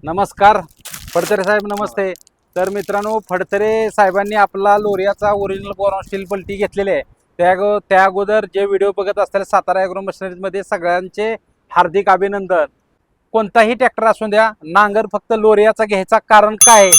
नमस्कार फडतरे साहेब, नमस्ते. तर मित्रांनो, फडतरे साहेबांनी आपला लोरियाचा ओरिजिनल बोरॉन स्टील पलटी घेतलेली आहे. त्या अगोदर जे व्हिडिओ बघत असतील सातारा ॲग्रो मशिनरीजमध्ये सगळ्यांचे हार्दिक अभिनंदन. कोणताही ट्रॅक्टर असू द्या, नांगर फक्त लोरियाचा घ्यायचा कारण काय?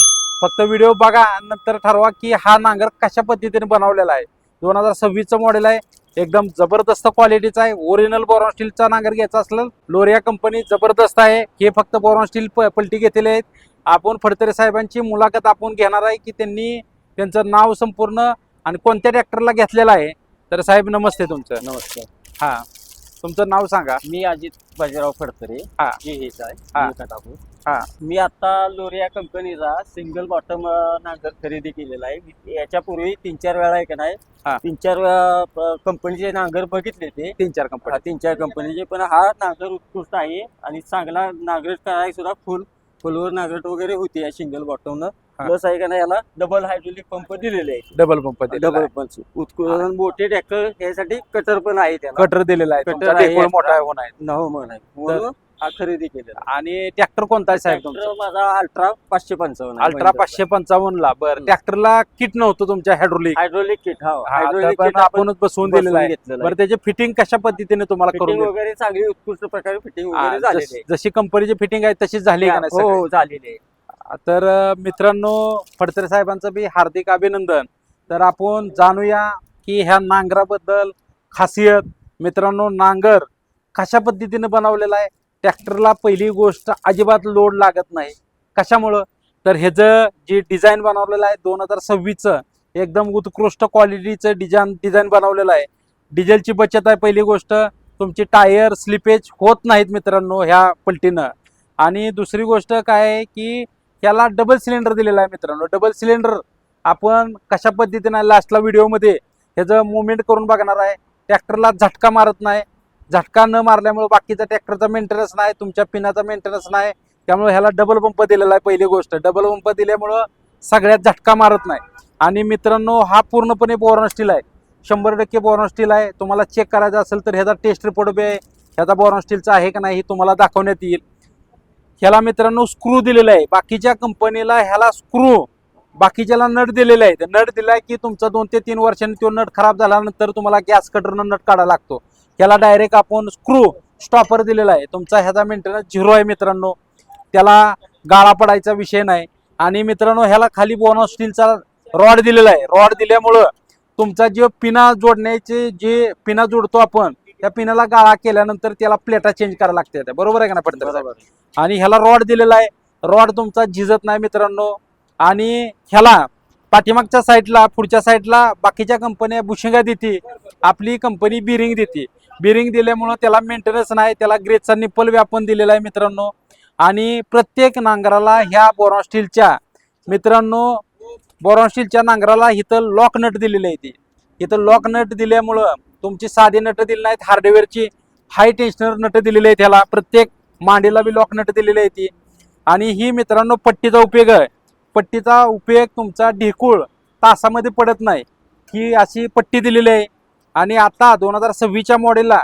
फक्त व्हिडिओ बघा, नंतर ठरवा की हा नांगर कशा पद्धतीने बनवलेला आहे. 2026चं मॉडेल आहे, एकदम जबरदस्त क्वालिटीचा आहे. ओरिजिनल बोरॉन स्टीलचा नांगर घ्यायचा असलं, लोरिया कंपनी जबरदस्त आहे. हे फक्त बोरॉन स्टील पलटी घेतलेले आहेत. आपण फडतरे साहेबांची मुलाखत आपण घेणार आहे की त्यांनी त्यांचं नाव संपूर्ण आणि कोणत्या ट्रॅक्टरला घेतलेलं आहे. तर साहेब नमस्ते. तुमचं नमस्कार. हा, तुमचं नाव सांगा. मी अजित बाजीराव फडतरे. हा. हेच आहे. हा. हा. मी आता लोरिया कंपनीचा सिंगल बॉटम नांगर खरेदी केलेला आहे. याच्यापूर्वी 3-4 वेळा आहे का नाही, हा. 3-4 वेळा कंपनीचे नांगर बघितले ते 3-4 कंपनी. 3-4 कंपनीचे, पण हा नांगर उत्कृष्ट आहे आणि चांगला नांगरट करायला सुद्धा फुलवर नांगरट वगैरे होती या सिंगल बॉटमनं. प्लस आहे का नाही, याला डबल हायड्रोलिक पंप दिलेले आहे. Double pump. डबल पंप उत्कृष्ट. मोठे ट्रॅक्टर यासाठी कटर पण आहे, त्याला कटर दिलेला आहे. कटर तुमचा आहे. डेकोड मोठा आहे होणार. म्हणून हा खरेदी केलेला. आणि ट्रॅक्टर कोणता आहे साहेब तुमचा? ट्रॅक्टर माझा अल्ट्रा 555 अल्ट्रा 555 ला. बरं, ट्रॅक्टरला किट नव्हतं तुमच्या hydraulic? Hydraulic kit. Hydraulic kit आपणच बसवून दिलेलं आहे. बरं, त्याची फिटिंग कशा पद्धतीने तुम्हाला फिटिंग करून वगैरे चांगली उत्कृष्ट प्रकारे फिटिंग वगैरे झालेली आहे. जशी कंपनीची फिटिंग आहे तशीच झाली का नाही? हो, झालेली आहे. तर मित्रांनो, फडतरे साहेबांचं बी हार्दिक अभिनंदन. तर आपण जाणूया की ह्या नांगराबद्दल खासियत. मित्रांनो, नांगर कशा पद्धतीने बनवलेला आहे. ट्रॅक्टरला पहिली गोष्ट अजिबात लोड लागत नाही. कशामुळं? तर ह्याचं जे डिझाईन बनवलेलं आहे 2026चं एकदम उत्कृष्ट क्वालिटीचं डिझाईन बनवलेलं आहे. डिझेलची बचत आहे पहिली गोष्ट. तुमची टायर स्लिपेज होत नाहीत मित्रांनो ह्या पलटीनं. आणि दुसरी गोष्ट काय आहे की याला डबल सिलेंडर दिलेला आहे मित्रांनो. डबल सिलेंडर आपण कशा पद्धतीने लास्टला व्हिडिओमध्ये ह्याचं मुवमेंट करून बघणार आहे. ट्रॅक्टरला झटका मारत नाही. झटका न मारल्यामुळे बाकीचा ट्रॅक्टरचा मेंटेनन्स नाही, तुमच्या पिनाचा मेंटेनन्स नाही. त्यामुळे ह्याला डबल पंप दिलेला आहे. पहिली गोष्ट, डबल पंप दिल्यामुळं सगळ्यात झटका मारत नाही. आणि मित्रांनो, हा पूर्णपणे बोरॉन स्टील आहे. 100% बोरॉन स्टील आहे. तुम्हाला चेक करायचं असेल तर ह्याचा टेस्ट रिपोर्ट बी आहे. ह्याचा बोरॉन स्टीलचा आहे का नाही हे तुम्हाला दाखवण्यात येईल. ह्याला मित्रांनो स्क्रू दिलेला आहे. बाकीच्या कंपनीला ह्याला स्क्रू, बाकीच्याला नट दिलेला आहे. नट दिलाय की तुमचा 2 ते 3 वर्षांनी तो नट खराब झाल्यानंतर तुम्हाला गॅस कटरनं नट काढायला लागतो. ह्याला डायरेक्ट आपण स्क्रू स्टॉपर दिलेला आहे. तुमचा ह्याचा मेंटेनन्स 0 आहे मित्रांनो. त्याला गाळा पडायचा विषय नाही. आणि मित्रांनो, ह्याला खाली बोरॉन स्टीलचा रॉड दिलेला आहे. रॉड दिल्यामुळं तुमचा जे पिना जोडण्याचे जे पिना जोडतो आपण, त्या पिनाला गाळा केल्यानंतर त्याला प्लेटा चेंज करायला लागते. बरोबर आहे का नाही पडतं? आणि ह्याला रॉड दिलेला आहे. रॉड तुमचा झिजत नाही मित्रांनो. आणि ह्याला पाठीमागच्या साईडला, पुढच्या साईडला बाकीच्या कंपन्या बुशिंगा देते, आपली कंपनी बिरिंग देते. बिरिंग दिल्यामुळं त्याला मेंटेनन्स नाही. त्याला ग्रेजचा निप्पल व्यापन दिलेला आहे मित्रांनो. आणि प्रत्येक नांगराला ह्या बोरॉन स्टीलच्या नांगराला इथं लॉक नट दिलेली आहे. इथं लॉक नट दिल्यामुळं तुमची साधी नट दिली नाहीत, हार्डवेअरची हाय टेन्शनर नट दिलेली आहे. त्याला प्रत्येक मांडीला बी लॉक नट दिलेली आहे ती. आणि ही मित्रांनो पट्टीचा उपयोग आहे. पट्टीचा उपयोग तुमचा ढेकूळ तासामध्ये पडत नाही. ही अशी पट्टी दिलेली आहे. आणि आता 2026च्या मॉडेलला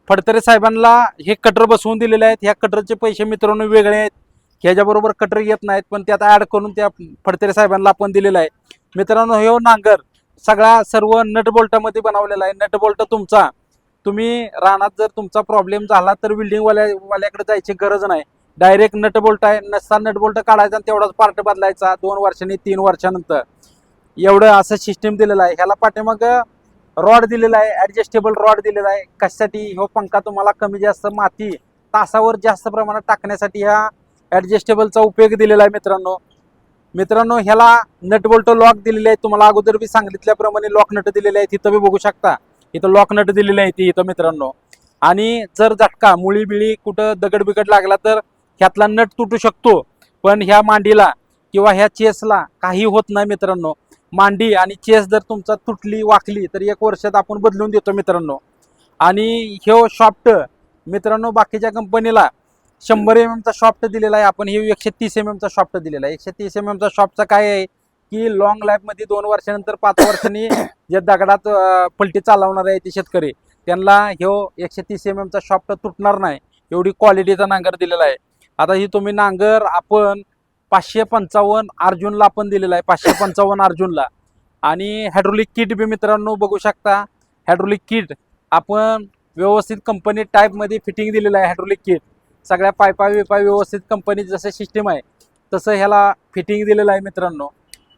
फडतरे साहेबांना हे कटर बसवून दिलेले आहेत. ह्या कटरचे पैसे मित्रांनो वेगळे आहेत. ह्याच्याबरोबर कटर येत नाहीत, पण ते आता ॲड करून त्या फडतरे साहेबांना आपण दिलेला आहे. मित्रांनो, हे नांगर सर्व नट बोल्टामध्ये बनवलेला आहे. नट बोल्ट तुमचा, तुम्ही रानात जर तुमचा प्रॉब्लेम झाला तर वेल्डिंग वाल्याकडे जायची गरज नाही. डायरेक्ट नट बोल्ट आहे. नसता नट बोल्ट काढायचा आणि तेवढाच पार्ट बदलायचा 2 वर्षांनी 3 वर्षानंतर. एवढं असं सिस्टीम दिलेलं आहे. ह्याला पाठीमाग रॉड दिलेला आहे, ऍडजस्टेबल रॉड दिलेला आहे. कशासाठी? ह्यो पंखा तुम्हाला कमी जास्त माती तासावर जास्त प्रमाणात टाकण्यासाठी ह्या ऍडजस्टेबलचा उपयोग दिलेला आहे मित्रांनो. ह्याला नट बोल्ट लॉक दिलेले आहेत. तुम्हाला अगोदर बी सांगितल्याप्रमाणे लॉक नट दिलेले आहेत. इथं बी बघू शकता, इथं लॉक नट दिलेले आहेत इथं मित्रांनो. आणि जर झटका, मुळी बिळी कुठं दगड बिगड लागला तर ह्यातला नट तुटू शकतो, पण ह्या मांडीला किंवा ह्या चेसला काही होत नाही मित्रांनो. मांडी आणि चेस जर तुमचा तुटली वाकली तर 1 वर्षात आपण बदलून देतो मित्रांनो. आणि ह्यो शॉफ्ट मित्रांनो, बाकीच्या कंपनीला 100 mm चा शॉफ्ट दिलेला आहे. आपण हे 130 mm चा शॉफ्ट दिलेला आहे. 130 mm चा शॉफ्टचा काय आहे की लॉंग लाईफ मध्ये 2 वर्षानंतर 5 वर्षांनी जे दगडात पलटी चालवणार आहे ते शेतकरी, त्यांना ह्यो 130 mm चा शॉफ्ट तुटणार नाही एवढी क्वालिटीचा नांगर दिलेला आहे. आता ही तुम्ही नांगर आपण 555 अर्जुनला आपण दिलेला आहे, 555 अर्जुनला. आणि हायड्रोलिक किट बी मित्रांनो बघू शकता. हायड्रोलिक किट आपण व्यवस्थित कंपनी टाईपमध्ये फिटिंग दिलेलं आहे. हायड्रोलिक किट सगळ्या पायपा व्यवस्थित कंपनी जसं सिस्टीम आहे तसं ह्याला फिटिंग दिलेलं आहे मित्रांनो.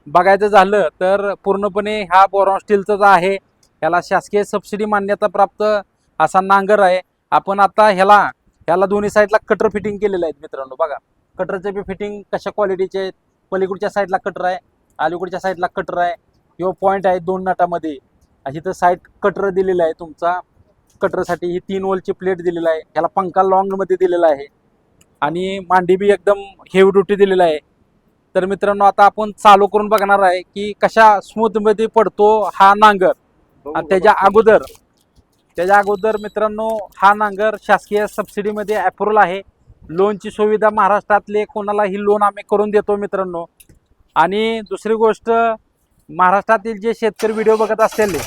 बघायचं झालं तर पूर्णपणे हा बोरॉन स्टीलचाच आहे. ह्याला शासकीय सबसिडी मान्यता प्राप्त असा नांगर आहे. आपण आता ह्याला दोन्ही साईडला कटर फिटिंग केलेलं आहे मित्रांनो. बघा कटरचे बी फिटिंग कशा क्वालिटीचे आहेत. पलीकडच्या साईडला कटर आहे, अलीकडच्या साईडला कटर आहे. यो पॉईंट आहे 2 नटामध्ये. अशी तर साईड कटर दिलेला आहे तुमचा. कटरसाठी ही 3 वोल्टची प्लेट दिलेला आहे. ह्याला पंखा लॉंगमध्ये दिलेला आहे आणि मांडी बी एकदम हेवी ड्युटी दिलेला आहे. तर मित्रांनो आता आपण चालू करून बघणार आहे की कशा स्मूथमध्ये पडतो हा नांगर. आणि त्याच्या अगोदर मित्रांनो हा नांगर शासकीय सबसिडीमध्ये अप्रूव्हल आहे. लोनची सुविधा महाराष्ट्रातले कोणालाही लोन आम्ही करून देतो मित्रांनो. आणि दुसरी गोष्ट, महाराष्ट्रातील जे शेतकरी व्हिडिओ बघत असलेले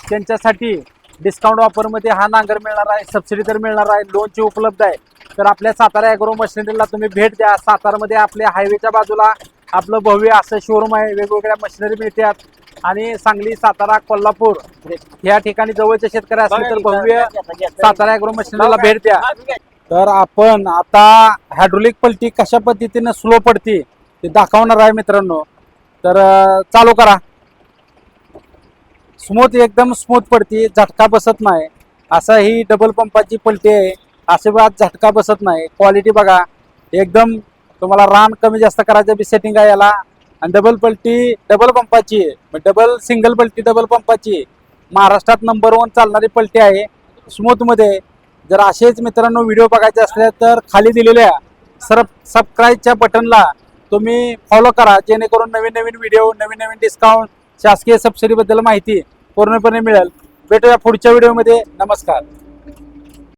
त्यांच्यासाठी डिस्काउंट ऑफरमध्ये हा नांगर मिळणार आहे. सबसिडी तर मिळणार आहे, लोनची उपलब्ध आहे. तर आपल्या सातारा ॲग्रो मशिनरीला तुम्ही भेट द्या. सातारामध्ये आपल्या हायवेच्या बाजूला आपलं भव्य असं शोरूम आहे. वेगवेगळ्या मशिनरी मिळतात. आणि सांगली, सातारा, कोल्हापूर या ठिकाणी जवळचे शेतकरी असतील तर भव्य सातारा ॲग्रो मशिनरीला भेट द्या. तर आपण आता हायड्रोलिक पलटी कशा पद्धतीने स्लो पडते ते दाखवणार आहे मित्रांनो. तर चालू करा. स्मूथ, एकदम स्मूथ पडते, झटका बसत नाही. असं ही डबल पंपाची पलटी आहे. अजिबात झटका बसत नाही. क्वालिटी बघा एकदम. तुम्हाला रान कमी जास्त करायचं बी सेटिंग आहे याला. आणि डबल पलटी डबल पंपाची आहे, सिंगल पलटी डबल पंपाची महाराष्ट्रात नंबर 1 चालणारी पलटी आहे. स्मूथमध्ये. जर असेच मित्रांनो व्हिडिओ बघायचे असले तर खाली दिलेल्या सबस्क्राईबच्या बटनला तुम्ही फॉलो करा, जेणेकरून नवीन नवीन व्हिडिओ, नवीन नवीन डिस्काउंट, शासकीय सबसिडीबद्दल माहिती पूर्णपणे मिळेल. भेटूया पुढच्या व्हिडिओमध्ये. नमस्कार.